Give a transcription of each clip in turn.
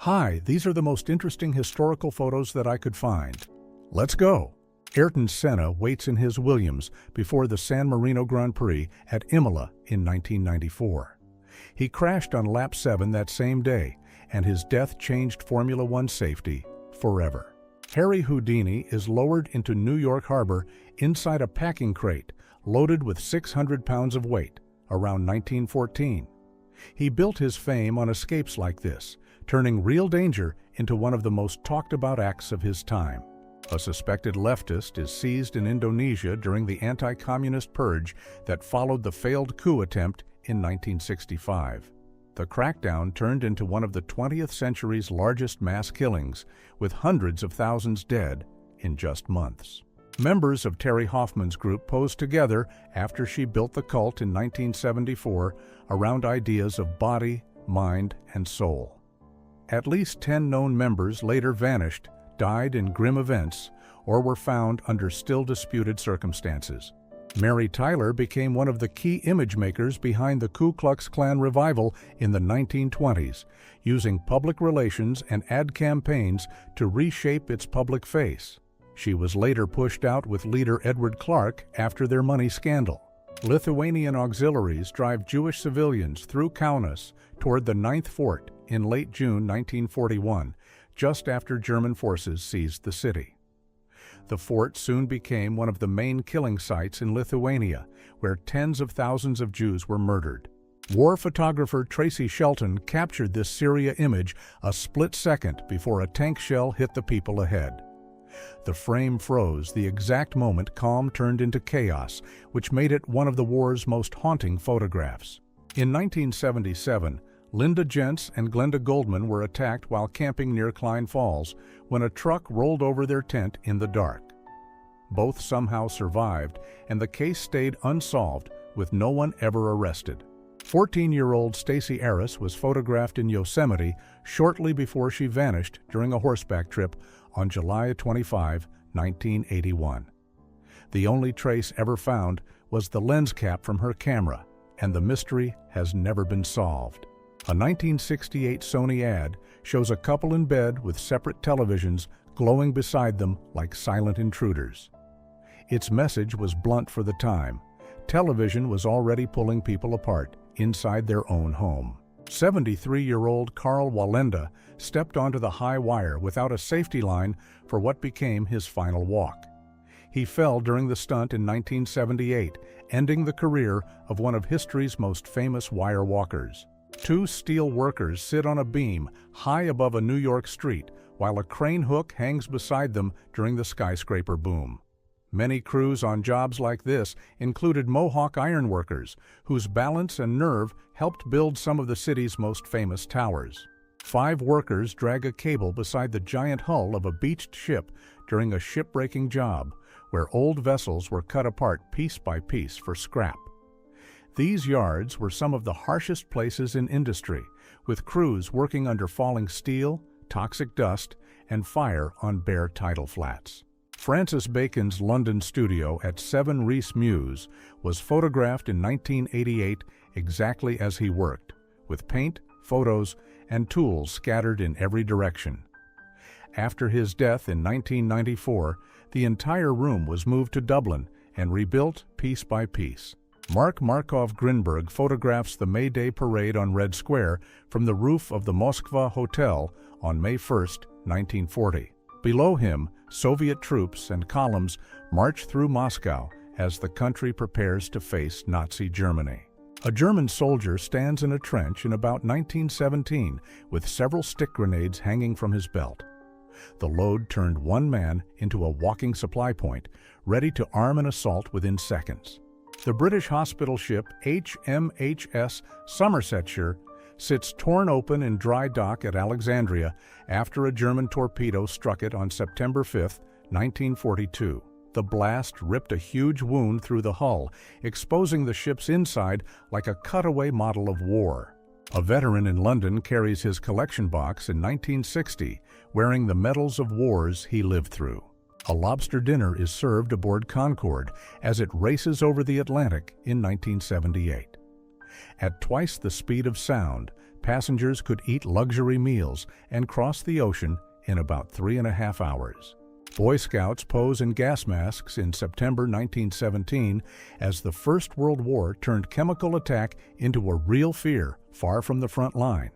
Hi, these are the most interesting historical photos that I could find. Let's go! Ayrton Senna waits in his Williams before the San Marino Grand Prix at Imola in 1994. He crashed on lap 7 that same day, and his death changed Formula One safety forever. Harry Houdini is lowered into New York Harbor inside a packing crate loaded with 600 pounds of weight, around 1914. He built his fame on escapes like this, turning real danger into one of the most talked-about acts of his time. A suspected leftist is seized in Indonesia during the anti-communist purge that followed the failed coup attempt in 1965. The crackdown turned into one of the 20th century's largest mass killings, with hundreds of thousands dead in just months. Members of Terry Hoffman's group posed together after she built the cult in 1974 around ideas of body, mind, and soul. At least 10 known members later vanished, died in grim events, or were found under still disputed circumstances. Mary Tyler became one of the key image makers behind the Ku Klux Klan revival in the 1920s, using public relations and ad campaigns to reshape its public face. She was later pushed out with leader Edward Clark after their money scandal. Lithuanian auxiliaries drive Jewish civilians through Kaunas toward the 9th Fort in late June 1941, just after German forces seized the city. The fort soon became one of the main killing sites in Lithuania, where tens of thousands of Jews were murdered. War photographer Tracy Shelton captured this Syria image a split second before a tank shell hit the people ahead. The frame froze the exact moment calm turned into chaos, which made it one of the war's most haunting photographs. In 1977, Linda Gentz and Glenda Goldman were attacked while camping near Klein Falls when a truck rolled over their tent in the dark. Both somehow survived, and the case stayed unsolved, with no one ever arrested. 14-year-old Stacey Arras was photographed in Yosemite shortly before she vanished during a horseback trip on July 25, 1981. The only trace ever found was the lens cap from her camera, and the mystery has never been solved. A 1968 Sony ad shows a couple in bed with separate televisions glowing beside them like silent intruders. Its message was blunt for the time. Television was already pulling people apart inside their own home. 73-year-old Carl Wallenda stepped onto the high wire without a safety line for what became his final walk. He fell during the stunt in 1978, ending the career of one of history's most famous wire walkers. Two steel workers sit on a beam high above a New York street while a crane hook hangs beside them during the skyscraper boom. Many crews on jobs like this included Mohawk ironworkers, whose balance and nerve helped build some of the city's most famous towers. 5 workers drag a cable beside the giant hull of a beached ship during a shipbreaking job, where old vessels were cut apart piece by piece for scrap. These yards were some of the harshest places in industry, with crews working under falling steel, toxic dust, and fire on bare tidal flats. Francis Bacon's London studio at 7 Rees Mews was photographed in 1988 exactly as he worked, with paint, photos, and tools scattered in every direction. After his death in 1994, the entire room was moved to Dublin and rebuilt piece by piece. Mark Markov Grinberg photographs the May Day parade on Red Square from the roof of the Moskva Hotel on May 1, 1940. Below him, Soviet troops and columns march through Moscow as the country prepares to face Nazi Germany. A German soldier stands in a trench in about 1917 with several stick grenades hanging from his belt. The load turned one man into a walking supply point, ready to arm an assault within seconds. The British hospital ship HMHS Somersetshire sits torn open in dry dock at Alexandria after a German torpedo struck it on September 5, 1942. The blast ripped a huge wound through the hull, exposing the ship's inside like a cutaway model of war. A veteran in London carries his collection box in 1960, wearing the medals of wars he lived through. A lobster dinner is served aboard Concorde as it races over the Atlantic in 1978. At twice the speed of sound, Passengers could eat luxury meals and cross the ocean in about 3.5 hours. Boy Scouts pose in gas masks in September 1917 as the First World War turned chemical attack into a real fear far from the front line.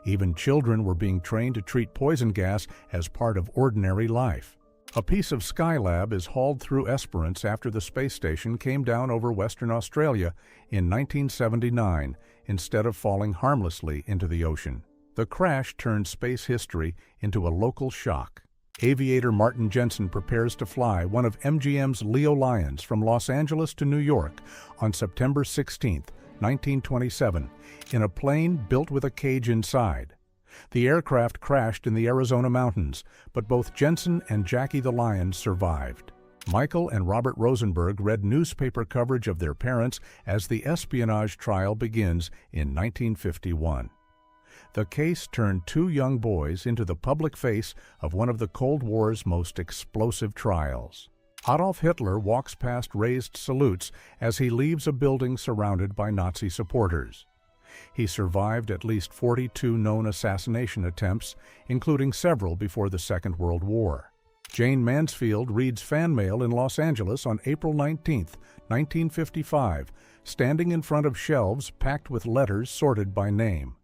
Even children were being trained to treat poison gas as part of ordinary life. A piece of Skylab is hauled through Esperance after the space station came down over Western Australia in 1979 instead of falling harmlessly into the ocean. The crash turned space history into a local shock. Aviator Martin Jensen prepares to fly one of MGM's Leo Lions from Los Angeles to New York on September 16, 1927, in a plane built with a cage inside. The aircraft crashed in the Arizona mountains, but both Jensen and Jackie the Lion survived. Michael and Robert Rosenberg read newspaper coverage of their parents as the espionage trial begins in 1951. The case turned two young boys into the public face of one of the Cold War's most explosive trials. Adolf Hitler walks past raised salutes as he leaves a building surrounded by Nazi supporters. He survived at least 42 known assassination attempts, including several before the Second World War. Jane Mansfield reads fan mail in Los Angeles on April 19, 1955, standing in front of shelves packed with letters sorted by name.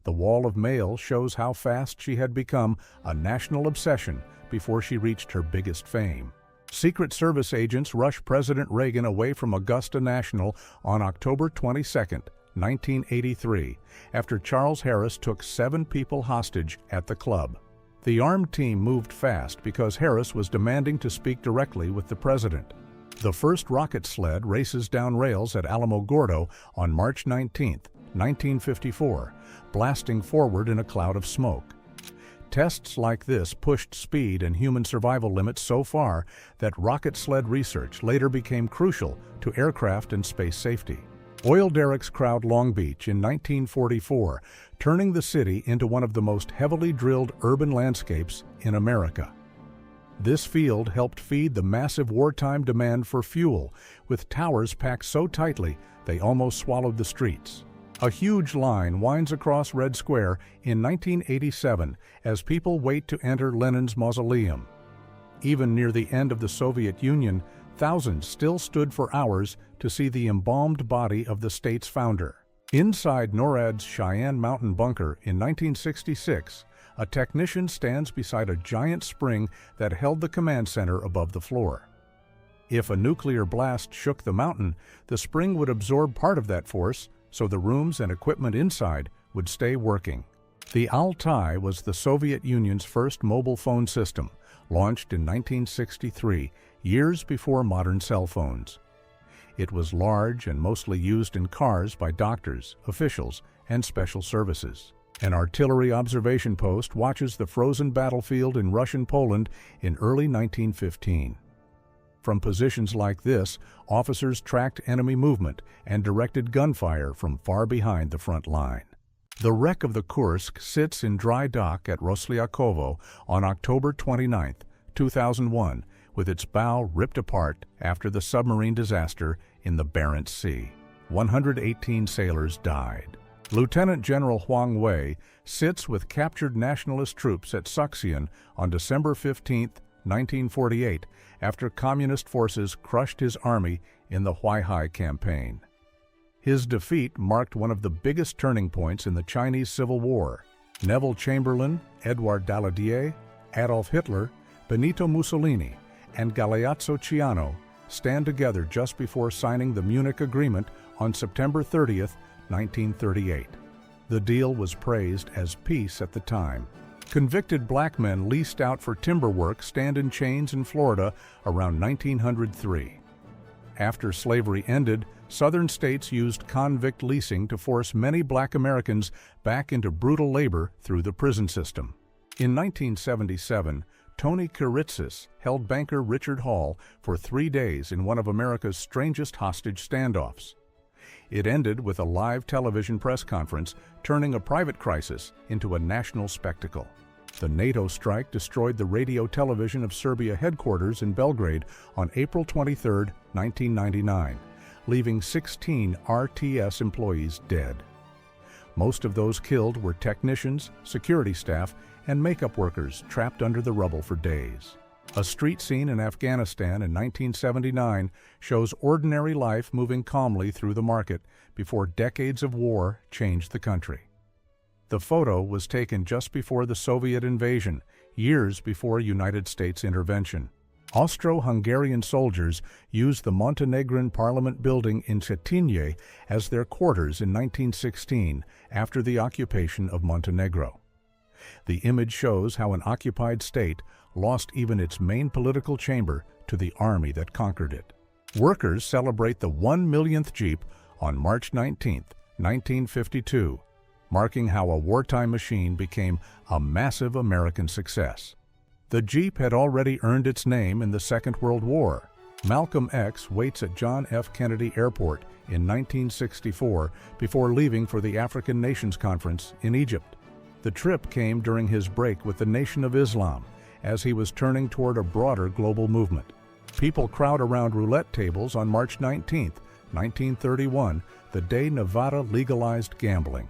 The wall of mail shows how fast she had become a national obsession before she reached her biggest fame. Secret Service agents rush President Reagan away from Augusta National on October 22, 1983, after Charles Harris took 7 people hostage at the club. The armed team moved fast because Harris was demanding to speak directly with the president. The first rocket sled races down rails at Alamogordo on March 19, 1954, blasting forward in a cloud of smoke. Tests like this pushed speed and human survival limits so far that rocket sled research later became crucial to aircraft and space safety. Oil derricks crowd Long Beach in 1944, turning the city into one of the most heavily drilled urban landscapes in America. This field helped feed the massive wartime demand for fuel, with towers packed so tightly they almost swallowed the streets. A huge line winds across Red Square in 1987 as people wait to enter Lenin's mausoleum. Even near the end of the Soviet Union, thousands still stood for hours to see the embalmed body of the state's founder. Inside NORAD's Cheyenne Mountain bunker in 1966, a technician stands beside a giant spring that held the command center above the floor. If a nuclear blast shook the mountain, the spring would absorb part of that force, so the rooms and equipment inside would stay working. The Altai was the Soviet Union's first mobile phone system, launched in 1963, years before modern cell phones. It was large and mostly used in cars by doctors, officials, and special services. An artillery observation post watches the frozen battlefield in Russian Poland in early 1915. From positions like this, officers tracked enemy movement and directed gunfire from far behind the front line. The wreck of the Kursk sits in dry dock at Roslyakovo on October 29, 2001, with its bow ripped apart after the submarine disaster in the Barents Sea. 118 sailors died. Lieutenant General Huang Wei sits with captured nationalist troops at Suxian on December 15, 1948, after communist forces crushed his army in the Huaihai campaign. His defeat marked one of the biggest turning points in the Chinese Civil War. Neville Chamberlain, Edouard Daladier, Adolf Hitler, Benito Mussolini, and Galeazzo Ciano stand together just before signing the Munich Agreement on September 30, 1938. The deal was praised as peace at the time. Convicted black men leased out for timber work stand in chains in Florida around 1903. After slavery ended, Southern states used convict leasing to force many black Americans back into brutal labor through the prison system. In 1977, Tony Kiritsis held banker Richard Hall for 3 days in one of America's strangest hostage standoffs. It ended with a live television press conference, turning a private crisis into a national spectacle. The NATO strike destroyed the radio-television of Serbia headquarters in Belgrade on April 23, 1999, leaving 16 RTS employees dead. Most of those killed were technicians, security staff, and makeup workers trapped under the rubble for days. A street scene in Afghanistan in 1979 shows ordinary life moving calmly through the market before decades of war changed the country. The photo was taken just before the Soviet invasion, years before United States intervention. Austro-Hungarian soldiers used the Montenegrin Parliament building in Cetinje as their quarters in 1916 after the occupation of Montenegro. The image shows how an occupied state lost even its main political chamber to the army that conquered it. Workers celebrate the 1 millionth Jeep on March 19, 1952, marking how a wartime machine became a massive American success. The Jeep had already earned its name in the Second World War. Malcolm X waits at John F. Kennedy Airport in 1964 before leaving for the African Nations Conference in Egypt. The trip came during his break with the Nation of Islam, as he was turning toward a broader global movement. People crowd around roulette tables on March 19, 1931, the day Nevada legalized gambling.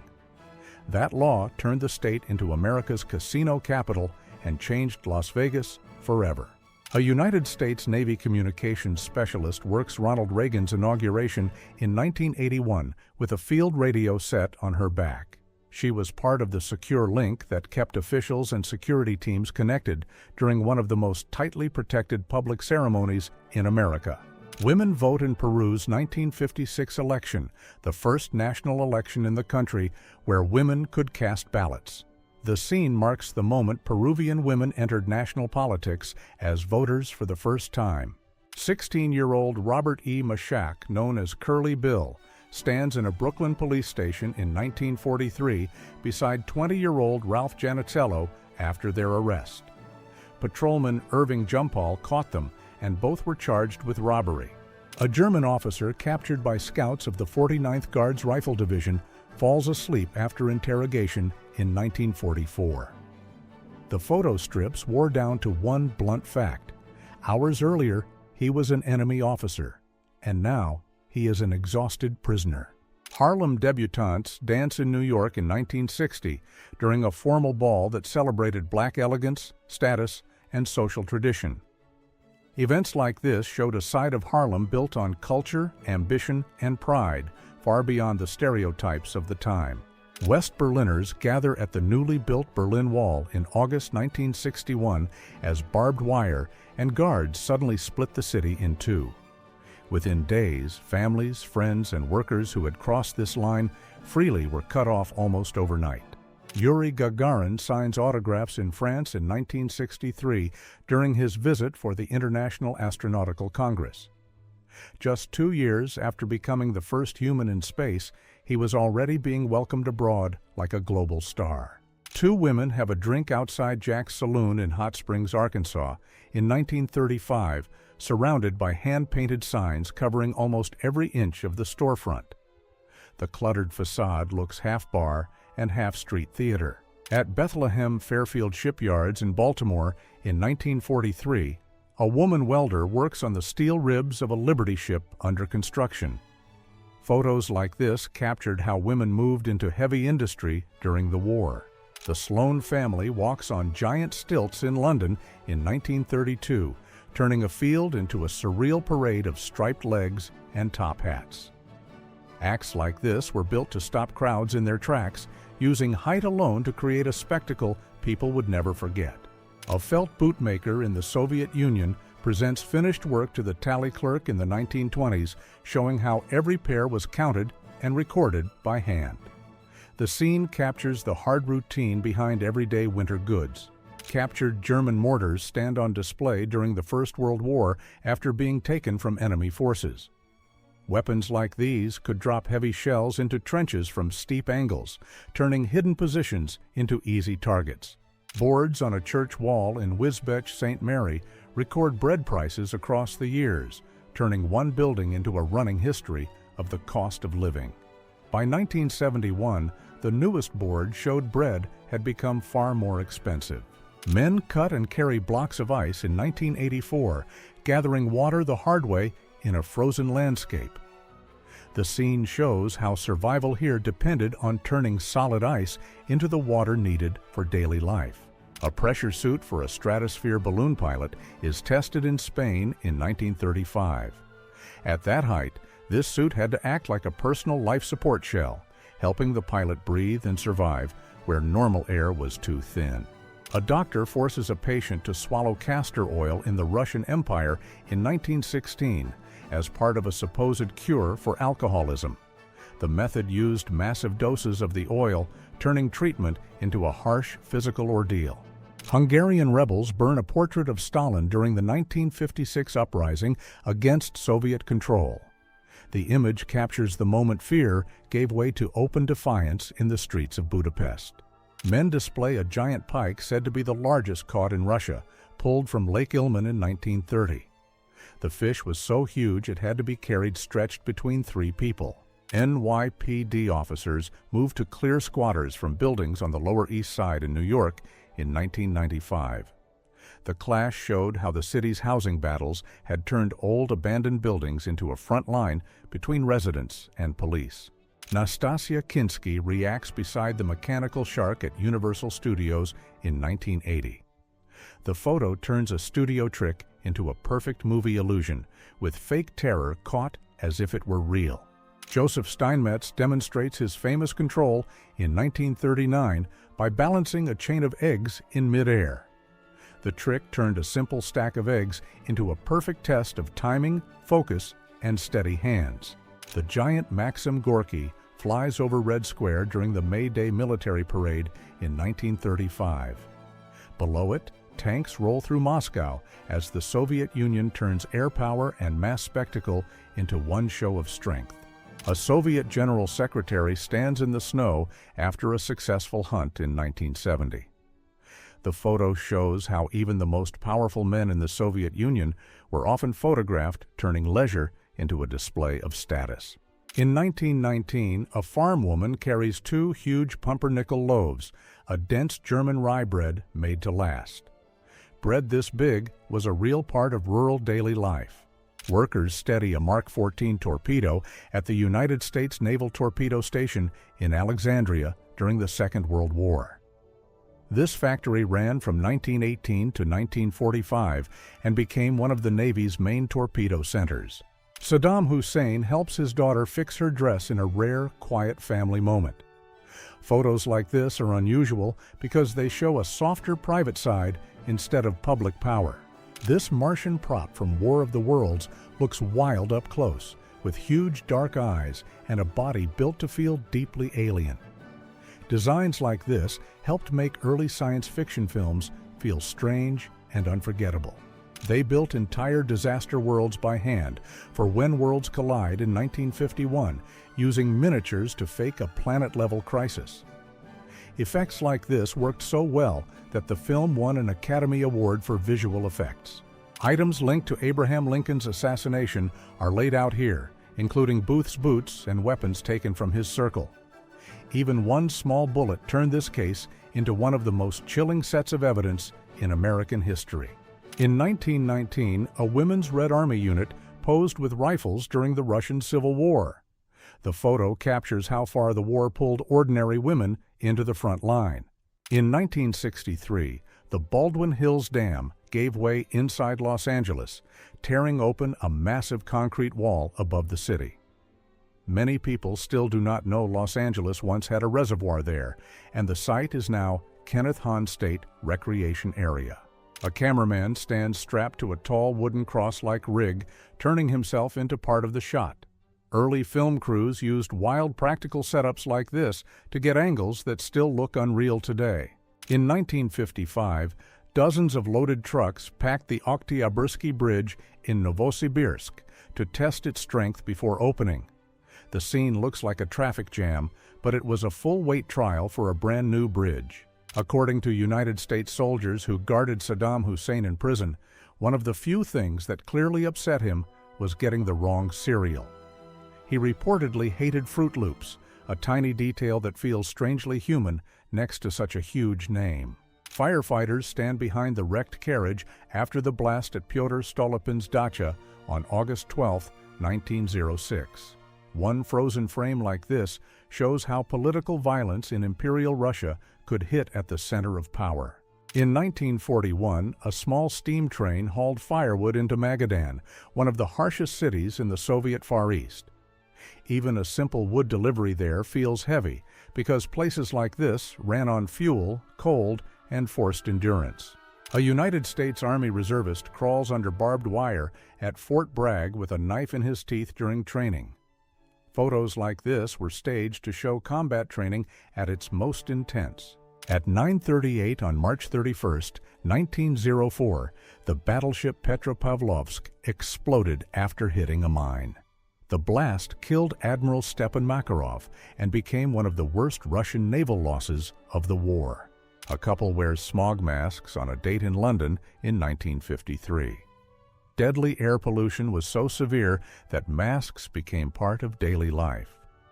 That law turned the state into America's casino capital and changed Las Vegas forever. A United States Navy communications specialist works Ronald Reagan's inauguration in 1981 with a field radio set on her back. She was part of the secure link that kept officials and security teams connected during one of the most tightly protected public ceremonies in America. Women vote in Peru's 1956 election, the first national election in the country where women could cast ballots. The scene marks the moment Peruvian women entered national politics as voters for the first time. 16-year-old Robert E. Mashak, known as Curly Bill, stands in a Brooklyn police station in 1943 beside 20-year-old Ralph Janicello after their arrest. Patrolman Irving Jumpall caught them, and both were charged with robbery. A German officer captured by scouts of the 49th Guards Rifle Division falls asleep after interrogation in 1944. The photo strips wore down to one blunt fact. Hours earlier, he was an enemy officer, and now he is an exhausted prisoner. Harlem debutantes dance in New York in 1960 during a formal ball that celebrated black elegance, status, and social tradition. Events like this showed a side of Harlem built on culture, ambition, and pride, far beyond the stereotypes of the time. West Berliners gather at the newly built Berlin Wall in August 1961 as barbed wire and guards suddenly split the city in two. Within days, families, friends, and workers who had crossed this line freely were cut off almost overnight. Yuri Gagarin signs autographs in France in 1963 during his visit for the International Astronautical Congress. Just 2 years after becoming the first human in space, he was already being welcomed abroad like a global star. Two women have a drink outside Jack's Saloon in Hot Springs, Arkansas, in 1935, surrounded by hand-painted signs covering almost every inch of the storefront. The cluttered facade looks half bar and half street theater. At Bethlehem Fairfield Shipyards in Baltimore in 1943, a woman welder works on the steel ribs of a Liberty ship under construction. Photos like this captured how women moved into heavy industry during the war. The Sloan family walks on giant stilts in London in 1932, turning a field into a surreal parade of striped legs and top hats. Acts like this were built to stop crowds in their tracks, using height alone to create a spectacle people would never forget. A felt boot maker in the Soviet Union presents finished work to the tally clerk in the 1920s, showing how every pair was counted and recorded by hand. The scene captures the hard routine behind everyday winter goods. Captured German mortars stand on display during the First World War after being taken from enemy forces. Weapons like these could drop heavy shells into trenches from steep angles, turning hidden positions into easy targets. Boards on a church wall in Wisbech, St. Mary, record bread prices across the years, turning one building into a running history of the cost of living. By 1971, the newest board showed bread had become far more expensive. Men cut and carry blocks of ice in 1984, gathering water the hard way in a frozen landscape. The scene shows how survival here depended on turning solid ice into the water needed for daily life. A pressure suit for a stratosphere balloon pilot is tested in Spain in 1935. At that height, this suit had to act like a personal life support shell, helping the pilot breathe and survive where normal air was too thin. A doctor forces a patient to swallow castor oil in the Russian Empire in 1916 as part of a supposed cure for alcoholism. The method used massive doses of the oil, turning treatment into a harsh physical ordeal. Hungarian rebels burn a portrait of Stalin during the 1956 uprising against Soviet control. The image captures the moment fear gave way to open defiance in the streets of Budapest. Men display a giant pike said to be the largest caught in Russia, pulled from Lake Ilmen in 1930. The fish was so huge it had to be carried stretched between 3 people. NYPD officers moved to clear squatters from buildings on the Lower East Side in New York in 1995. The clash showed how the city's housing battles had turned old abandoned buildings into a front line between residents and police. Nastasia Kinski reacts beside the mechanical shark at Universal Studios in 1980. The photo turns a studio trick into a perfect movie illusion, with fake terror caught as if it were real. Joseph Steinmetz demonstrates his famous control in 1939 by balancing a chain of eggs in midair. The trick turned a simple stack of eggs into a perfect test of timing, focus, and steady hands. The giant Maxim Gorky flies over Red Square during the May Day military parade in 1935. Below it, tanks roll through Moscow as the Soviet Union turns air power and mass spectacle into one show of strength. A Soviet general secretary stands in the snow after a successful hunt in 1970. The photo shows how even the most powerful men in the Soviet Union were often photographed turning leisure into a display of status. In 1919, a farm woman carries 2 huge pumpernickel loaves, a dense German rye bread made to last. Bread this big was a real part of rural daily life. Workers steady a Mark 14 torpedo at the United States Naval Torpedo Station in Alexandria during the Second World War. This factory ran from 1918 to 1945 and became one of the Navy's main torpedo centers. Saddam Hussein helps his daughter fix her dress in a rare, quiet family moment. Photos like this are unusual because they show a softer private side instead of public power. This Martian prop from War of the Worlds looks wild up close, with huge dark eyes and a body built to feel deeply alien. Designs like this helped make early science fiction films feel strange and unforgettable. They built entire disaster worlds by hand for When Worlds Collide in 1951, using miniatures to fake a planet-level crisis. Effects like this worked so well that the film won an Academy Award for visual effects. Items linked to Abraham Lincoln's assassination are laid out here, including Booth's boots and weapons taken from his circle. Even one small bullet turned this case into one of the most chilling sets of evidence in American history. In 1919, a women's Red Army unit posed with rifles during the Russian Civil War. The photo captures how far the war pulled ordinary women into the front line. In 1963, the Baldwin Hills Dam gave way inside Los Angeles, tearing open a massive concrete wall above the city. Many people still do not know Los Angeles once had a reservoir there, and the site is now Kenneth Hahn State Recreation Area. A cameraman stands strapped to a tall wooden cross-like rig, turning himself into part of the shot. Early film crews used wild practical setups like this to get angles that still look unreal today. In 1955, dozens of loaded trucks packed the Oktyabrski Bridge in Novosibirsk to test its strength before opening. The scene looks like a traffic jam, but it was a full-weight trial for a brand-new bridge. According to United States soldiers who guarded Saddam Hussein in prison, one of the few things that clearly upset him was getting the wrong cereal. He reportedly hated Fruit Loops, a tiny detail that feels strangely human next to such a huge name. Firefighters stand behind the wrecked carriage after the blast at Pyotr Stolypin's dacha on August 12, 1906. One frozen frame like this shows how political violence in Imperial Russia could hit at the center of power. In 1941, a small steam train hauled firewood into Magadan, one of the harshest cities in the Soviet Far East. Even a simple wood delivery there feels heavy because places like this ran on fuel, cold, and forced endurance. A United States Army reservist crawls under barbed wire at Fort Bragg with a knife in his teeth during training. Photos like this were staged to show combat training at its most intense. At 9:38 on March 31, 1904, the battleship Petropavlovsk exploded after hitting a mine. The blast killed Admiral Stepan Makarov and became one of the worst Russian naval losses of the war. A couple wears smog masks on a date in London in 1953. Deadly air pollution was so severe that masks became part of daily life.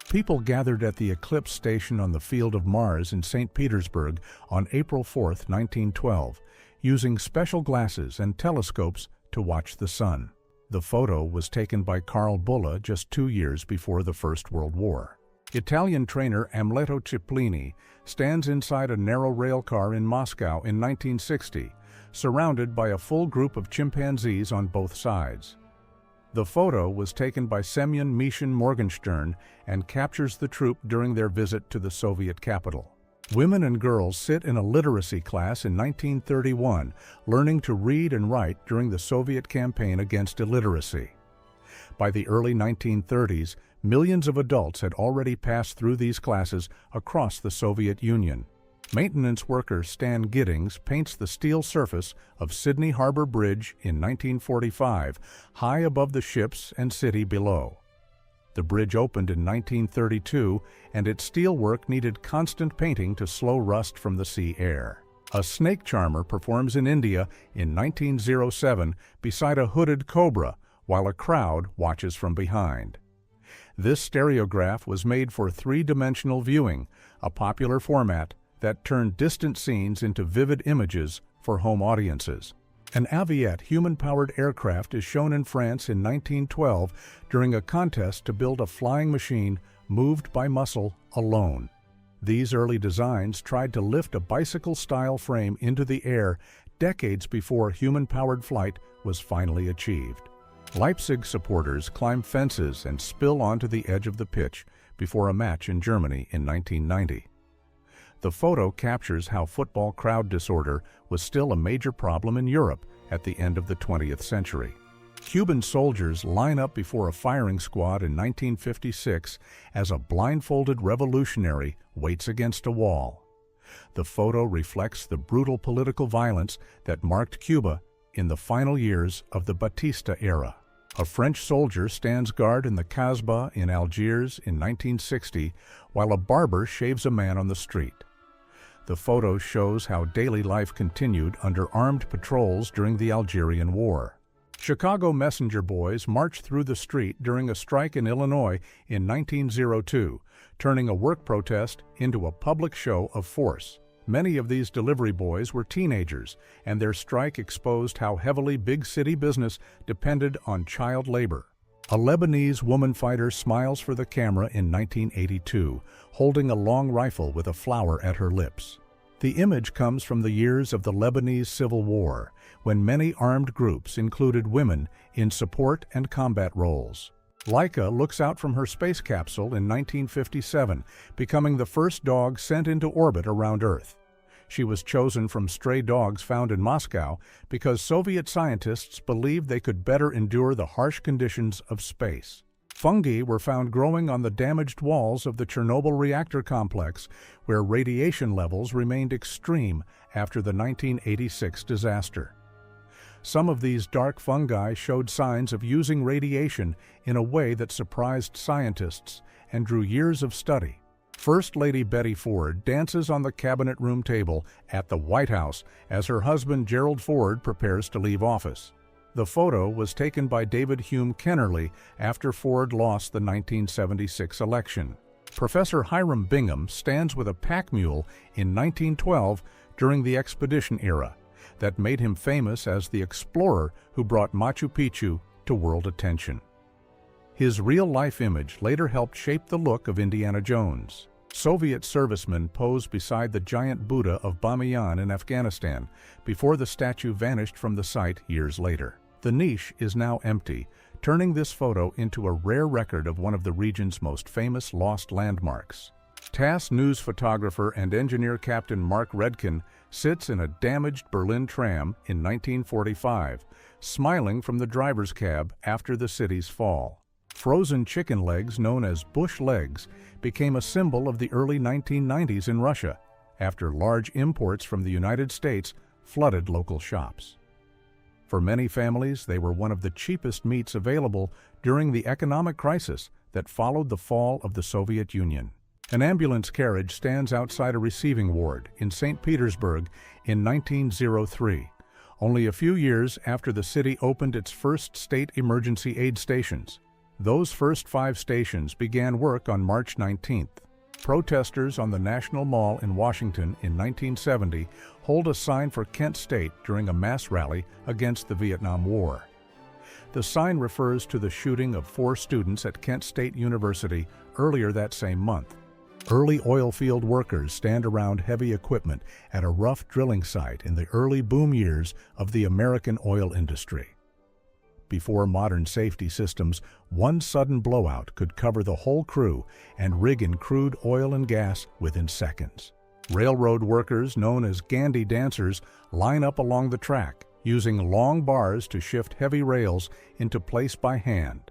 People gathered at the Eclipse Station on the Field of Mars in St. Petersburg on April 4, 1912, using special glasses and telescopes to watch the sun. The photo was taken by Carl Bulla just 2 years before the First World War. Italian trainer Amleto Cipollini stands inside a narrow rail car in Moscow in 1960, surrounded by a full group of chimpanzees on both sides. The photo was taken by Semyon Mishin Morgenstern and captures the troupe during their visit to the Soviet capital. Women and girls sit in a literacy class in 1931, learning to read and write during the Soviet campaign against illiteracy. By the early 1930s, millions of adults had already passed through these classes across the Soviet Union. Maintenance worker Stan Giddings paints the steel surface of Sydney Harbor Bridge in 1945, high above the ships and city below. The bridge opened in 1932, and its steelwork needed constant painting to slow rust from the sea air. A snake charmer performs in India in 1907 beside a hooded cobra, while a crowd watches from behind. This stereograph was made for three-dimensional viewing, a popular format that turned distant scenes into vivid images for home audiences. An Aviation human-powered aircraft is shown in France in 1912 during a contest to build a flying machine moved by muscle alone. These early designs tried to lift a bicycle-style frame into the air decades before human-powered flight was finally achieved. Leipzig supporters climb fences and spill onto the edge of the pitch before a match in Germany in 1990. The photo captures how football crowd disorder was still a major problem in Europe at the end of the 20th century. Cuban soldiers line up before a firing squad in 1956 as a blindfolded revolutionary waits against a wall. The photo reflects the brutal political violence that marked Cuba in the final years of the Batista era. A French soldier stands guard in the Kasbah in Algiers in 1960, while a barber shaves a man on the street. The photo shows how daily life continued under armed patrols during the Algerian War. Chicago messenger boys marched through the street during a strike in Illinois in 1902, turning a work protest into a public show of force. Many of these delivery boys were teenagers, and their strike exposed how heavily big city business depended on child labor. A Lebanese woman fighter smiles for the camera in 1982, holding a long rifle with a flower at her lips. The image comes from the years of the Lebanese Civil War, when many armed groups included women in support and combat roles. Laika looks out from her space capsule in 1957, becoming the first dog sent into orbit around Earth. She was chosen from stray dogs found in Moscow because Soviet scientists believed they could better endure the harsh conditions of space. Fungi were found growing on the damaged walls of the Chernobyl reactor complex, where radiation levels remained extreme after the 1986 disaster. Some of these dark fungi showed signs of using radiation in a way that surprised scientists and drew years of study. First Lady Betty Ford dances on the cabinet room table at the White House as her husband Gerald Ford prepares to leave office. The photo was taken by David Hume Kennerly after Ford lost the 1976 election. Professor Hiram Bingham stands with a pack mule in 1912 during the expedition era that made him famous as the explorer who brought Machu Picchu to world attention. His real-life image later helped shape the look of Indiana Jones. Soviet servicemen posed beside the giant Buddha of Bamiyan in Afghanistan before the statue vanished from the site years later. The niche is now empty, turning this photo into a rare record of one of the region's most famous lost landmarks. TASS news photographer and engineer Captain Mark Redkin sits in a damaged Berlin tram in 1945, smiling from the driver's cab after the city's fall. Frozen chicken legs known as bush legs became a symbol of the early 1990s in Russia, after large imports from the United States flooded local shops. For many families, they were one of the cheapest meats available during the economic crisis that followed the fall of the Soviet Union. An ambulance carriage stands outside a receiving ward in St. Petersburg in 1903, only a few years after the city opened its first state emergency aid stations. Those first 5 stations began work on March 19th. Protesters on the National Mall in Washington in 1970 hold a sign for Kent State during a mass rally against the Vietnam War. The sign refers to the shooting of 4 students at Kent State University earlier that same month. Early oil field workers stand around heavy equipment at a rough drilling site in the early boom years of the American oil industry. Before modern safety systems, one sudden blowout could cover the whole crew and rig in crude oil and gas within seconds. Railroad workers, known as Gandhi dancers, line up along the track, using long bars to shift heavy rails into place by hand.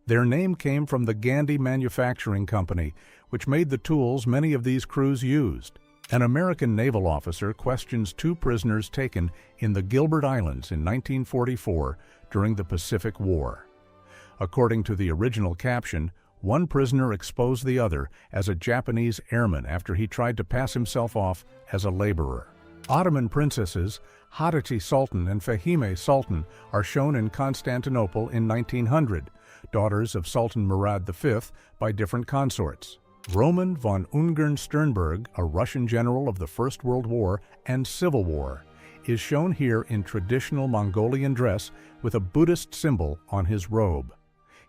Their name came from the Gandhi Manufacturing Company, which made the tools many of these crews used. An American naval officer questions 2 prisoners taken in the Gilbert Islands in 1944 during the Pacific War. According to the original caption, one prisoner exposed the other as a Japanese airman after he tried to pass himself off as a laborer. Ottoman princesses Hatice Sultan and Fahime Sultan are shown in Constantinople in 1900, daughters of Sultan Murad V by different consorts. Roman von Ungern-Sternberg, a Russian general of the First World War and Civil War, is shown here in traditional Mongolian dress with a Buddhist symbol on his robe.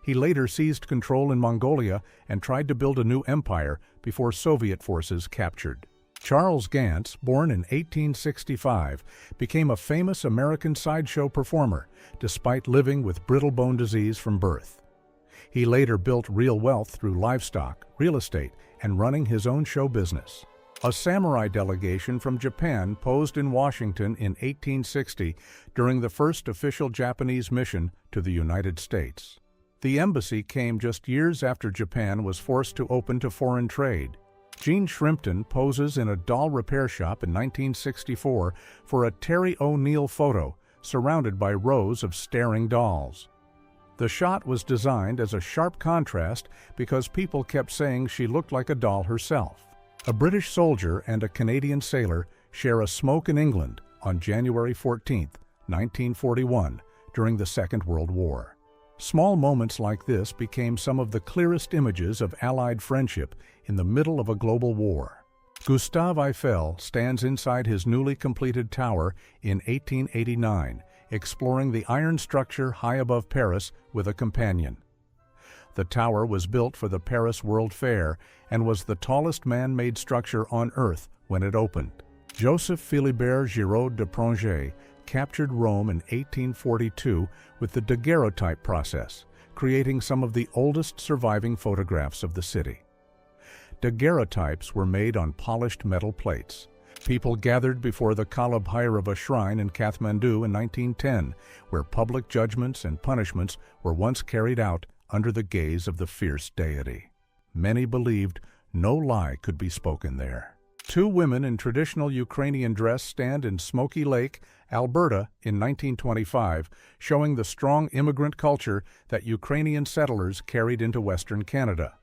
He later seized control in Mongolia and tried to build a new empire before Soviet forces captured. Charles Gantz, born in 1865, became a famous American sideshow performer despite living with brittle bone disease from birth. He later built real wealth through livestock, real estate, and running his own show business. A samurai delegation from Japan posed in Washington in 1860 during the first official Japanese mission to the United States. The embassy came just years after Japan was forced to open to foreign trade. Gene Shrimpton poses in a doll repair shop in 1964 for a Terry O'Neill photo, surrounded by rows of staring dolls. The shot was designed as a sharp contrast because people kept saying she looked like a doll herself. A British soldier and a Canadian sailor share a smoke in England on January 14, 1941, during the Second World War. Small moments like this became some of the clearest images of Allied friendship in the middle of a global war. Gustave Eiffel stands inside his newly completed tower in 1889, exploring the iron structure high above Paris with a companion. The tower was built for the Paris World Fair and was the tallest man-made structure on Earth when it opened. Joseph Philibert Giraud de Pronget captured Rome in 1842 with the daguerreotype process, creating some of the oldest surviving photographs of the city. Daguerreotypes were made on polished metal plates. People gathered before the Kalabhairava shrine in Kathmandu in 1910, where public judgments and punishments were once carried out under the gaze of the fierce deity. Many believed no lie could be spoken there. 2 women in traditional Ukrainian dress stand in Smoky Lake, Alberta in 1925, showing the strong immigrant culture that Ukrainian settlers carried into Western Canada.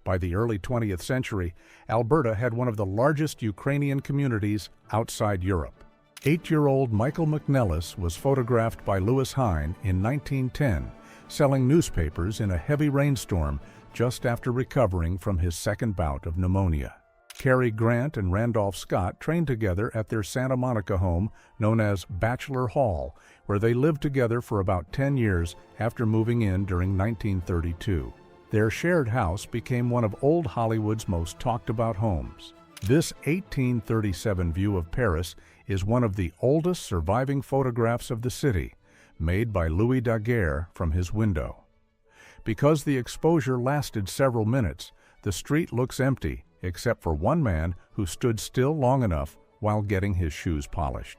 By the early 20th century, Alberta had one of the largest Ukrainian communities outside Europe. 8-year-old Michael McNellis was photographed by Lewis Hine in 1910, selling newspapers in a heavy rainstorm just after recovering from his second bout of pneumonia. Cary Grant and Randolph Scott trained together at their Santa Monica home known as Bachelor Hall, where they lived together for about 10 years after moving in during 1932. Their shared house became one of old Hollywood's most talked about homes. This 1837 view of Paris is one of the oldest surviving photographs of the city, made by Louis Daguerre from his window. Because the exposure lasted several minutes, the street looks empty except for one man who stood still long enough while getting his shoes polished.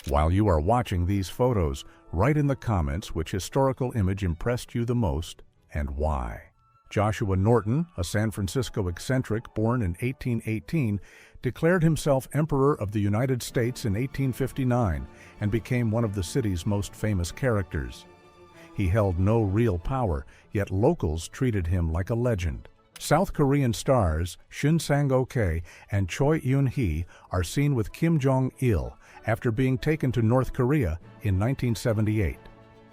While you are watching these photos, write in the comments which historical image impressed you the most and why. Joshua Norton, a San Francisco eccentric born in 1818, declared himself Emperor of the United States in 1859 and became one of the city's most famous characters. He held no real power, yet locals treated him like a legend. South Korean stars Shin Sang-ok and Choi Eun-hee are seen with Kim Jong-il after being taken to North Korea in 1978.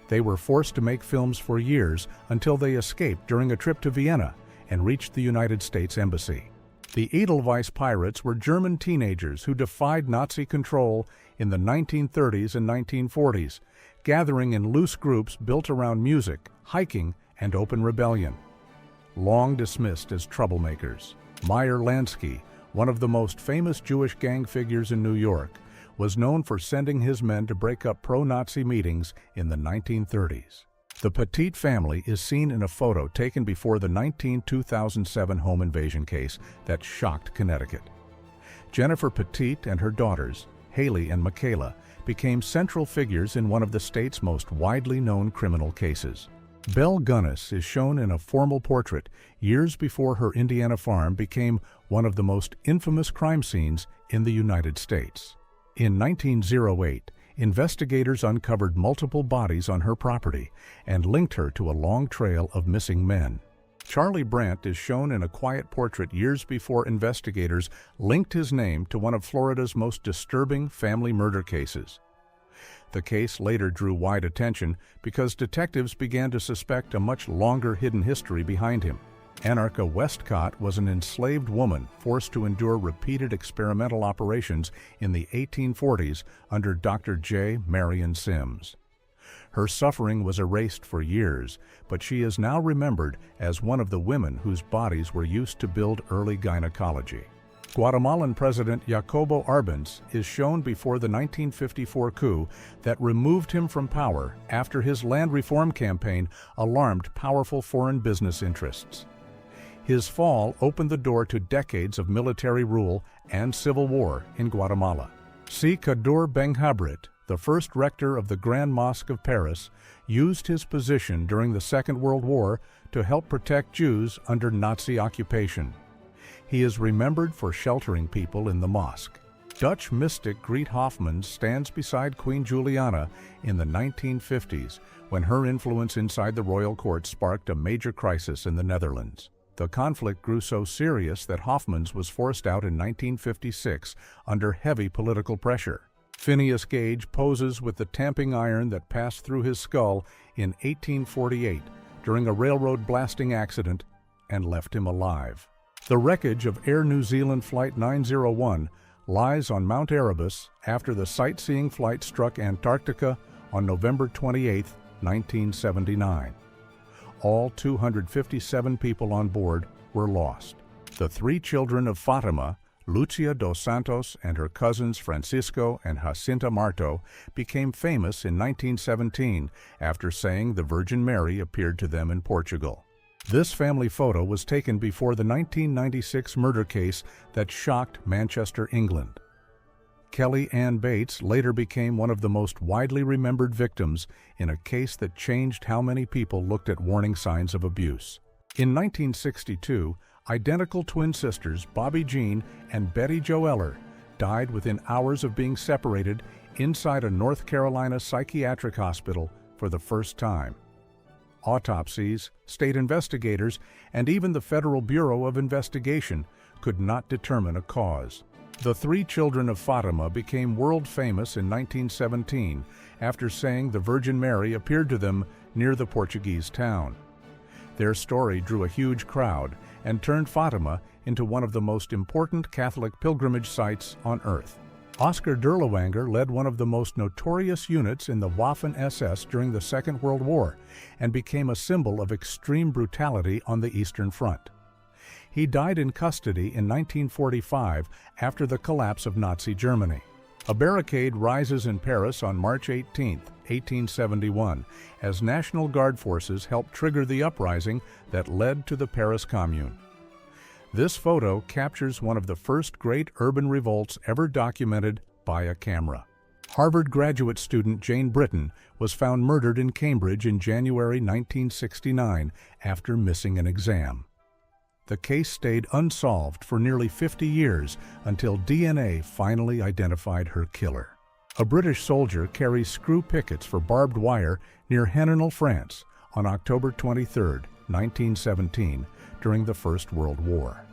They were forced to make films for years until they escaped during a trip to Vienna and reached the United States Embassy. The Edelweiss pirates were German teenagers who defied Nazi control in the 1930s and 1940s, gathering in loose groups built around music, hiking, and open rebellion. Long dismissed as troublemakers, Meyer Lansky, one of the most famous Jewish gang figures in New York, was known for sending his men to break up pro-Nazi meetings in the 1930s. The Petit family is seen in a photo taken before the 2007 home invasion case that shocked Connecticut. Jennifer Petit and her daughters, Haley and Michaela, became central figures in one of the state's most widely known criminal cases. Belle Gunness is shown in a formal portrait years before her Indiana farm became one of the most infamous crime scenes in the United States. In 1908, investigators uncovered multiple bodies on her property and linked her to a long trail of missing men. Charlie Brandt is shown in a quiet portrait years before investigators linked his name to one of Florida's most disturbing family murder cases. The case later drew wide attention because detectives began to suspect a much longer hidden history behind him. Anarcha Westcott was an enslaved woman forced to endure repeated experimental operations in the 1840s under Dr. J. Marion Sims. Her suffering was erased for years, but she is now remembered as one of the women whose bodies were used to build early gynecology. Guatemalan President Jacobo Arbenz is shown before the 1954 coup that removed him from power after his land reform campaign alarmed powerful foreign business interests. His fall opened the door to decades of military rule and civil war in Guatemala. Si Kadur Benhabrit, the first rector of the Grand Mosque of Paris, used his position during the Second World War to help protect Jews under Nazi occupation. He is remembered for sheltering people in the mosque. Dutch mystic Greet Hofmans stands beside Queen Juliana in the 1950s when her influence inside the royal court sparked a major crisis in the Netherlands. The conflict grew so serious that Hofmans was forced out in 1956 under heavy political pressure. Phineas Gage poses with the tamping iron that passed through his skull in 1848 during a railroad blasting accident and left him alive. The wreckage of Air New Zealand Flight 901 lies on Mount Erebus after the sightseeing flight struck Antarctica on November 28, 1979. All 257 people on board were lost. The three children of Fatima, Lucia dos Santos and her cousins Francisco and Jacinta Marto, became famous in 1917 after saying the Virgin Mary appeared to them in Portugal. This family photo was taken before the 1996 murder case that shocked Manchester, England. Kelly Ann Bates later became one of the most widely remembered victims in a case that changed how many people looked at warning signs of abuse. In 1962, identical twin sisters Bobby Jean and Betty Jo Eller died within hours of being separated inside a North Carolina psychiatric hospital for the first time. Autopsies, state investigators, and even the Federal Bureau of Investigation could not determine a cause. The three children of Fatima became world famous in 1917 after saying the Virgin Mary appeared to them near the Portuguese town. Their story drew a huge crowd and turned Fatima into one of the most important Catholic pilgrimage sites on Earth. Oskar Dirlewanger led one of the most notorious units in the Waffen-SS during the Second World War and became a symbol of extreme brutality on the Eastern Front. He died in custody in 1945 after the collapse of Nazi Germany. A barricade rises in Paris on March 18, 1871, as National Guard forces helped trigger the uprising that led to the Paris Commune. This photo captures one of the first great urban revolts ever documented by a camera. Harvard graduate student Jane Britton was found murdered in Cambridge in January 1969 after missing an exam. The case stayed unsolved for nearly 50 years until DNA finally identified her killer. A British soldier carries screw pickets for barbed wire near Henenal, France, on October 23, 1917, during the First World War.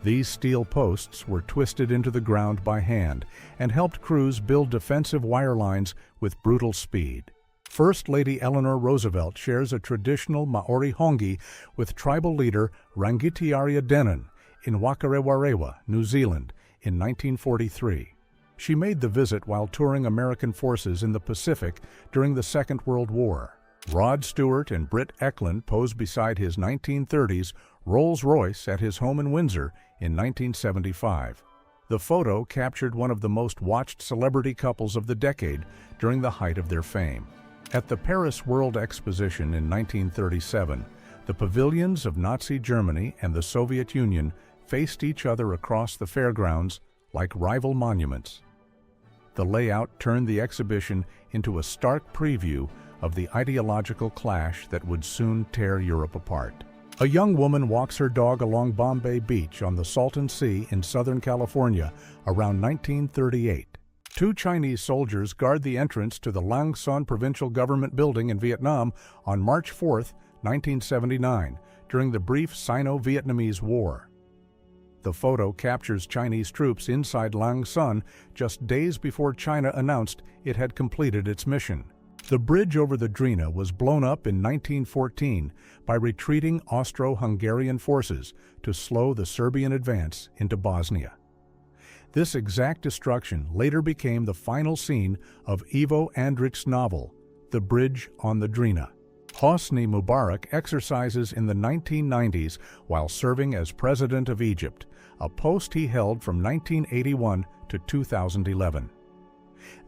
These steel posts were twisted into the ground by hand and helped crews build defensive wire lines with brutal speed. First Lady Eleanor Roosevelt shares a traditional Maori hongi with tribal leader Rangitiaria Denon in Wakarewarewa, New Zealand, in 1943. She made the visit while touring American forces in the Pacific during the Second World War. Rod Stewart and Britt Eklund posed beside his 1930s Rolls-Royce at his home in Windsor in 1975. The photo captured one of the most watched celebrity couples of the decade during the height of their fame. At the Paris World Exposition in 1937, the pavilions of Nazi Germany and the Soviet Union faced each other across the fairgrounds like rival monuments. The layout turned the exhibition into a stark preview of the ideological clash that would soon tear Europe apart. A young woman walks her dog along Bombay Beach on the Salton Sea in Southern California around 1938. Two Chinese soldiers guard the entrance to the Lang Son Provincial Government Building in Vietnam on March 4, 1979, during the brief Sino-Vietnamese War. The photo captures Chinese troops inside Lang Son just days before China announced it had completed its mission. The bridge over the Drina was blown up in 1914 by retreating Austro-Hungarian forces to slow the Serbian advance into Bosnia. This exact destruction later became the final scene of Ivo Andrić's novel, The Bridge on the Drina. Hosni Mubarak exercises in the 1990s while serving as President of Egypt, a post he held from 1981 to 2011.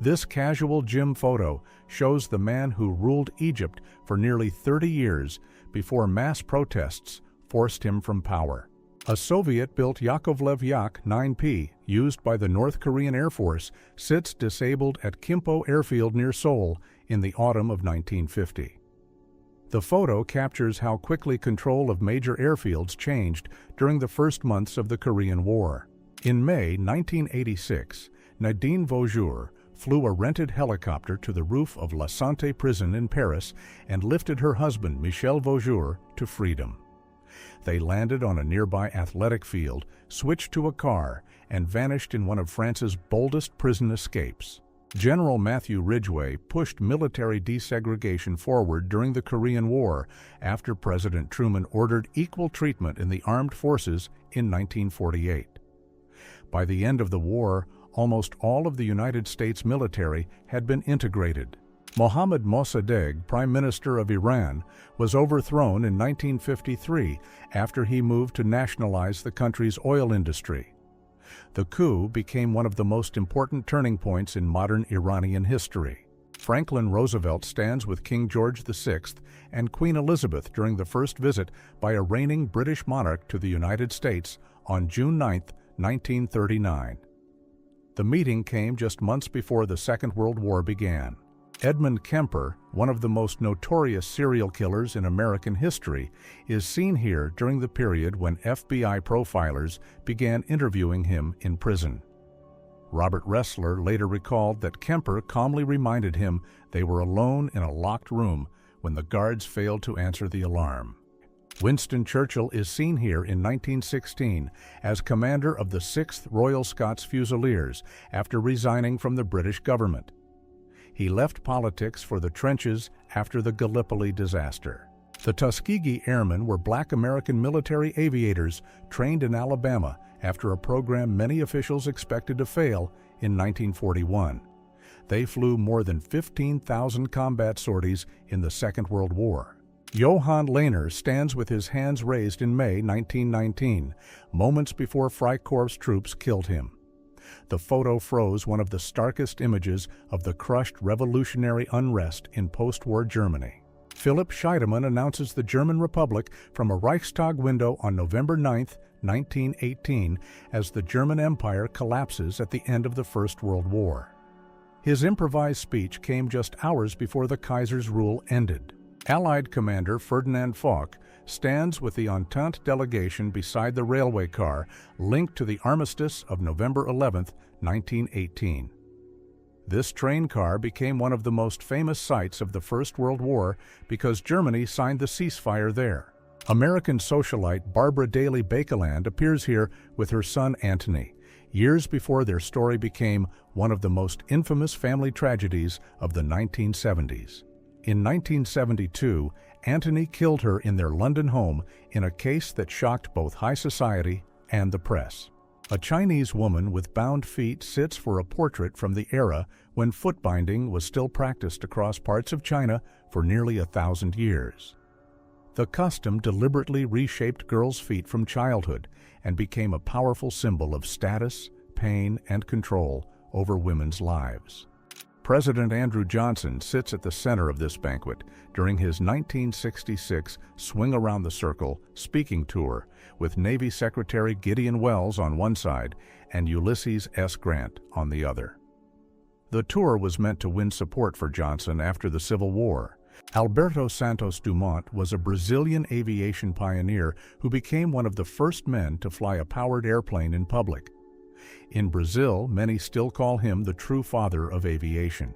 This casual gym photo shows the man who ruled Egypt for nearly 30 years before mass protests forced him from power. A Soviet-built Yakovlev Yak 9P, used by the North Korean Air Force, sits disabled at Kimpo Airfield near Seoul in the autumn of 1950. The photo captures how quickly control of major airfields changed during the first months of the Korean War. In May 1986, Nadine Vaujour flew a rented helicopter to the roof of La Santé prison in Paris and lifted her husband, Michel Vaujour, to freedom. They landed on a nearby athletic field, switched to a car, and vanished in one of France's boldest prison escapes. General Matthew Ridgway pushed military desegregation forward during the Korean War after President Truman ordered equal treatment in the armed forces in 1948. By the end of the war, almost all of the United States military had been integrated. Mohammad Mossadegh, Prime Minister of Iran, was overthrown in 1953 after he moved to nationalize the country's oil industry. The coup became one of the most important turning points in modern Iranian history. Franklin Roosevelt stands with King George VI and Queen Elizabeth during the first visit by a reigning British monarch to the United States on June 9, 1939. The meeting came just months before the Second World War began. Edmund Kemper, one of the most notorious serial killers in American history, is seen here during the period when FBI profilers began interviewing him in prison. Robert Ressler later recalled that Kemper calmly reminded him they were alone in a locked room when the guards failed to answer the alarm. Winston Churchill is seen here in 1916 as commander of the 6th Royal Scots Fusiliers after resigning from the British government. He left politics for the trenches after the Gallipoli disaster. The Tuskegee Airmen were Black American military aviators trained in Alabama after a program many officials expected to fail in 1941. They flew more than 15,000 combat sorties in the Second World War. Johann Lehner stands with his hands raised in May 1919, moments before Freikorps troops killed him. The photo froze one of the starkest images of the crushed revolutionary unrest in post-war Germany. Philipp Scheidemann announces the German Republic from a Reichstag window on November 9, 1918, as the German Empire collapses at the end of the First World War. His improvised speech came just hours before the Kaiser's rule ended. Allied commander Ferdinand Foch stands with the Entente delegation beside the railway car linked to the armistice of November 11, 1918. This train car became one of the most famous sights of the First World War because Germany signed the ceasefire there. American socialite Barbara Daly Bakeland appears here with her son Antony, years before their story became one of the most infamous family tragedies of the 1970s. In 1972, Antony killed her in their London home in a case that shocked both high society and the press. A Chinese woman with bound feet sits for a portrait from the era when foot binding was still practiced across parts of China for nearly 1,000 years. The custom deliberately reshaped girls' feet from childhood and became a powerful symbol of status, pain, and control over women's lives. President Andrew Johnson sits at the center of this banquet during his 1966 Swing Around the Circle speaking tour with Navy Secretary Gideon Welles on one side and Ulysses S. Grant on the other. The tour was meant to win support for Johnson after the Civil War. Alberto Santos Dumont was a Brazilian aviation pioneer who became one of the first men to fly a powered airplane in public. In Brazil, many still call him the true father of aviation.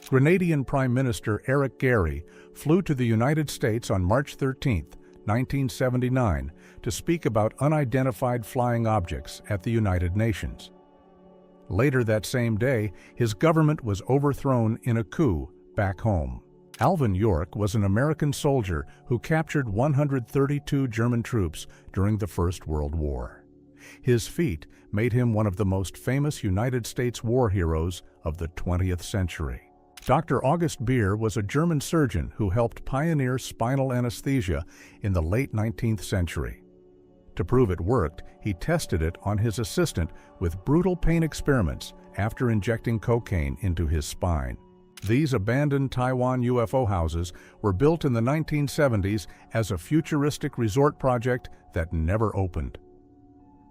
Grenadian Prime Minister Eric Gary flew to the United States on March 13, 1979, to speak about unidentified flying objects at the United Nations. Later that same day, his government was overthrown in a coup back home. Alvin York was an American soldier who captured 132 German troops during the First World War. His feat made him one of the most famous United States war heroes of the 20th century. Dr. August Beer was a German surgeon who helped pioneer spinal anesthesia in the late 19th century. To prove it worked, he tested it on his assistant with brutal pain experiments after injecting cocaine into his spine. These abandoned Taiwan UFO houses were built in the 1970s as a futuristic resort project that never opened.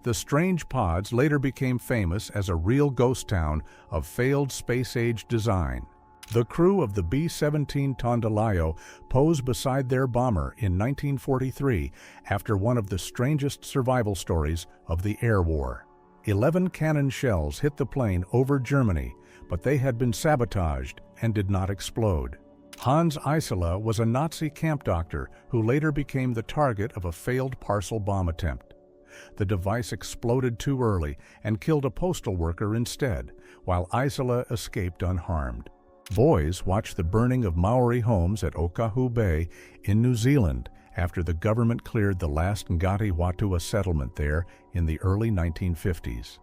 The strange pods later became famous as a real ghost town of failed space-age design. The crew of the B-17 Tondilayo posed beside their bomber in 1943 after one of the strangest survival stories of the air war. 11 cannon shells hit the plane over Germany, but they had been sabotaged and did not explode. Hans Eisele was a Nazi camp doctor who later became the target of a failed parcel bomb attempt. The device exploded too early and killed a postal worker instead, while Eisele escaped unharmed. Boys watched the burning of Maori homes at Okahu Bay in New Zealand after the government cleared the last Ngati Watua settlement there in the early 1950s.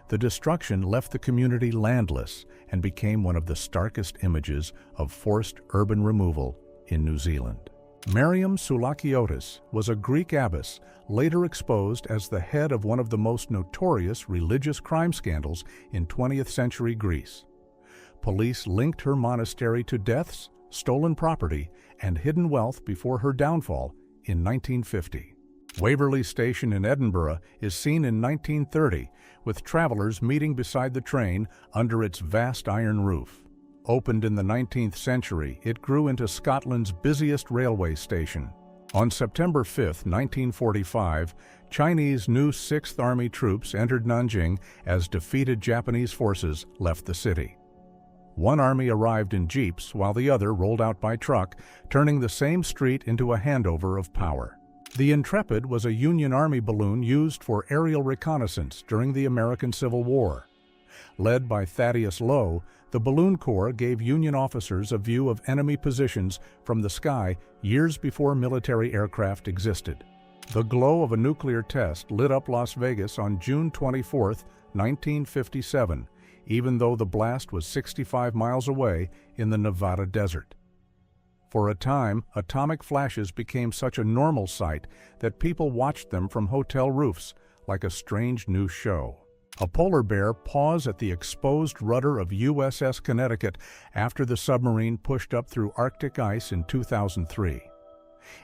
The destruction left the community landless and became one of the starkest images of forced urban removal in New Zealand. Miriam Soulakiotis was a Greek abbess, later exposed as the head of one of the most notorious religious crime scandals in 20th century Greece. Police linked her monastery to deaths, stolen property, and hidden wealth before her downfall in 1950. Waverley Station in Edinburgh is seen in 1930, with travelers meeting beside the train under its vast iron roof. Opened in the 19th century, it grew into Scotland's busiest railway station. On September 5, 1945, Chinese new 6th Army troops entered Nanjing as defeated Japanese forces left the city. One army arrived in jeeps while the other rolled out by truck, turning the same street into a handover of power. The Intrepid was a Union Army balloon used for aerial reconnaissance during the American Civil War. Led by Thaddeus Lowe, The balloon corps gave Union officers a view of enemy positions from the sky years before military aircraft existed. The glow of a nuclear test lit up Las Vegas on June 24, 1957, even though the blast was 65 miles away in the Nevada desert. For a time, atomic flashes became such a normal sight that people watched them from hotel roofs like a strange new show. A polar bear paws at the exposed rudder of USS Connecticut after the submarine pushed up through Arctic ice in 2003.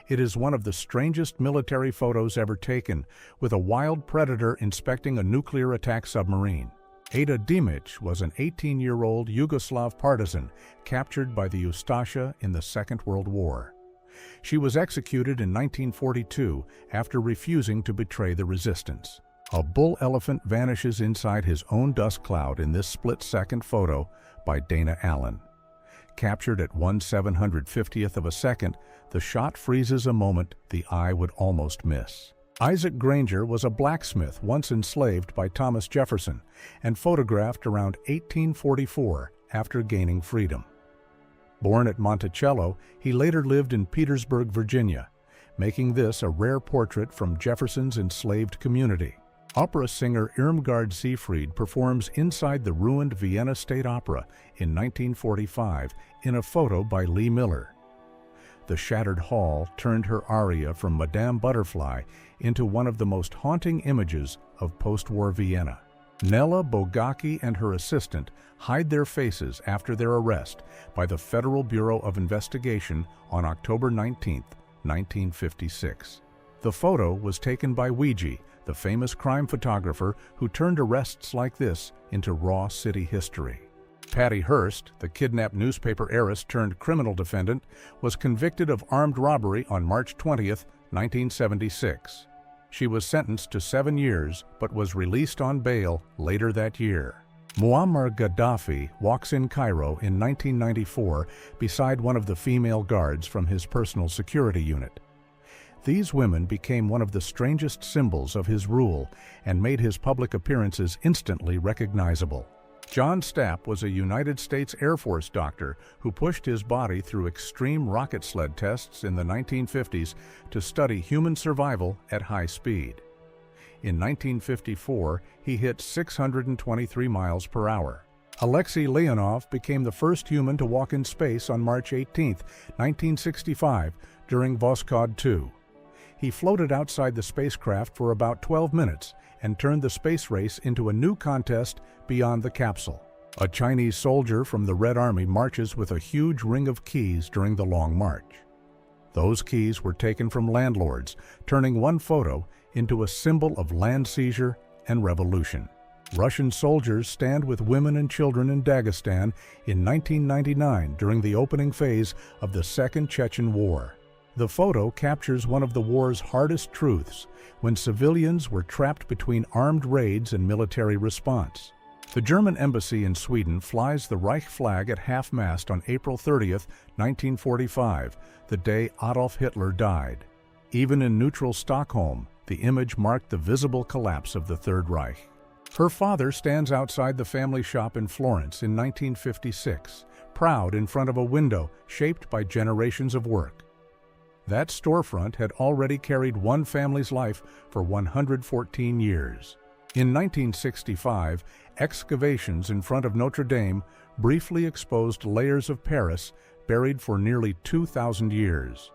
It is one of the strangest military photos ever taken, with a wild predator inspecting a nuclear attack submarine. Ada Dimic was an 18-year-old Yugoslav partisan captured by the Ustasha in the Second World War. She was executed in 1942 after refusing to betray the resistance. A bull elephant vanishes inside his own dust cloud in this split-second photo by Dana Allen. Captured at 1/750th of a second, the shot freezes a moment the eye would almost miss. Isaac Granger was a blacksmith once enslaved by Thomas Jefferson and photographed around 1844 after gaining freedom. Born at Monticello, he later lived in Petersburg, Virginia, making this a rare portrait from Jefferson's enslaved community. Opera singer Irmgard Seyfried performs inside the ruined Vienna State Opera in 1945 in a photo by Lee Miller. The shattered hall turned her aria from Madame Butterfly into one of the most haunting images of post-war Vienna. Nella Bogacki and her assistant hide their faces after their arrest by the Federal Bureau of Investigation on October 19, 1956. The photo was taken by Ouija, the famous crime photographer who turned arrests like this into raw city history. Patty Hearst, the kidnapped newspaper heiress turned criminal defendant, was convicted of armed robbery on March 20, 1976. She was sentenced to 7 years but was released on bail later that year. Muammar Gaddafi walks in Cairo in 1994 beside one of the female guards from his personal security unit. These women became one of the strangest symbols of his rule and made his public appearances instantly recognizable. John Stapp was a United States Air Force doctor who pushed his body through extreme rocket sled tests in the 1950s to study human survival at high speed. In 1954, he hit 623 miles per hour. Alexei Leonov became the first human to walk in space on March 18, 1965, during Voskhod 2. He floated outside the spacecraft for about 12 minutes and turned the space race into a new contest beyond the capsule. A Chinese soldier from the Red Army marches with a huge ring of keys during the Long March. Those keys were taken from landlords, turning one photo into a symbol of land seizure and revolution. Russian soldiers stand with women and children in Dagestan in 1999 during the opening phase of the Second Chechen War. The photo captures one of the war's hardest truths, when civilians were trapped between armed raids and military response. The German embassy in Sweden flies the Reich flag at half-mast on April 30, 1945, the day Adolf Hitler died. Even in neutral Stockholm, the image marked the visible collapse of the Third Reich. Her father stands outside the family shop in Florence in 1956, proud in front of a window shaped by generations of work. That storefront had already carried one family's life for 114 years. In 1965, excavations in front of Notre Dame briefly exposed layers of Paris buried for nearly 2,000 years.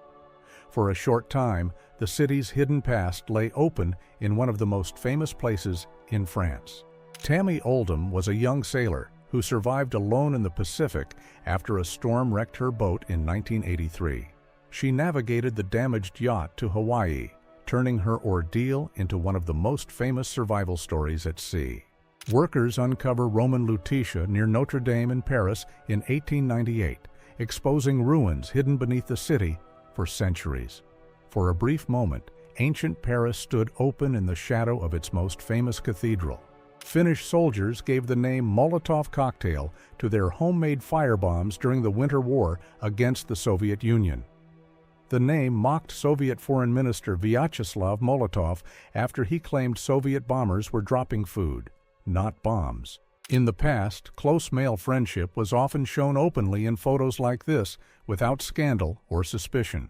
For a short time, the city's hidden past lay open in one of the most famous places in France. Tammy Oldham was a young sailor who survived alone in the Pacific after a storm wrecked her boat in 1983. She navigated the damaged yacht to Hawaii, turning her ordeal into one of the most famous survival stories at sea. Workers uncover Roman Lutetia near Notre Dame in Paris in 1898, exposing ruins hidden beneath the city for centuries. For a brief moment, ancient Paris stood open in the shadow of its most famous cathedral. Finnish soldiers gave the name Molotov cocktail to their homemade firebombs during the Winter War against the Soviet Union. The name mocked Soviet Foreign Minister Vyacheslav Molotov after he claimed Soviet bombers were dropping food, not bombs. In the past, close male friendship was often shown openly in photos like this without scandal or suspicion.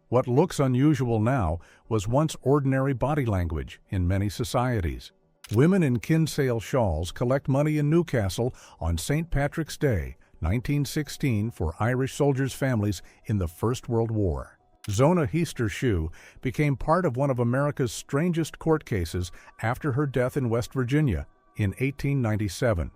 What looks unusual now was once ordinary body language in many societies. Women in kinsale shawls collect money in Newcastle on St. Patrick's Day, 1916, for Irish soldiers' families in the First World War. Zona Heaster Shue became part of one of America's strangest court cases after her death in West Virginia in 1897.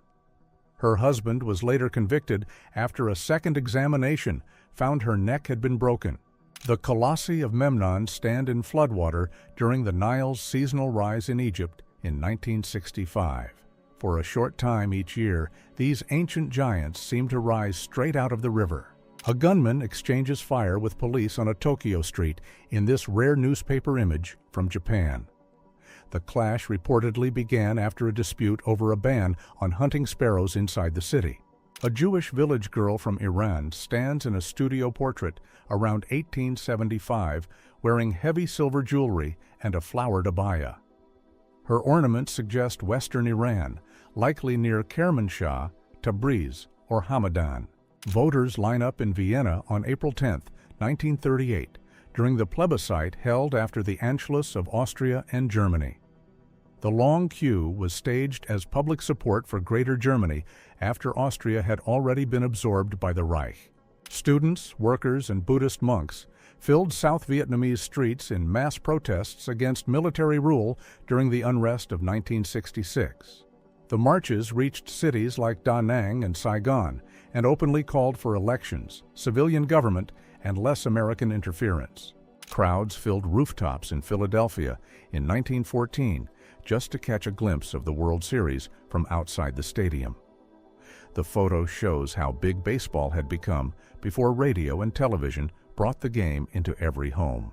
Her husband was later convicted after a second examination found her neck had been broken. The Colossi of Memnon stand in floodwater during the Nile's seasonal rise in Egypt in 1965. For a short time each year, these ancient giants seem to rise straight out of the river. A gunman exchanges fire with police on a Tokyo street in this rare newspaper image from Japan. The clash reportedly began after a dispute over a ban on hunting sparrows inside the city. A Jewish village girl from Iran stands in a studio portrait around 1875 wearing heavy silver jewelry and a flowered abaya. Her ornaments suggest Western Iran, likely near Kermanshah, Tabriz, or Hamadan. Voters line up in Vienna on April 10, 1938, during the plebiscite held after the Anschluss of Austria and Germany. The long queue was staged as public support for Greater Germany after Austria had already been absorbed by the Reich. Students, workers, and Buddhist monks filled South Vietnamese streets in mass protests against military rule during the unrest of 1966. The marches reached cities like Da Nang and Saigon and openly called for elections, civilian government, and less American interference. Crowds filled rooftops in Philadelphia in 1914 just to catch a glimpse of the World Series from outside the stadium. The photo shows how big baseball had become before radio and television brought the game into every home.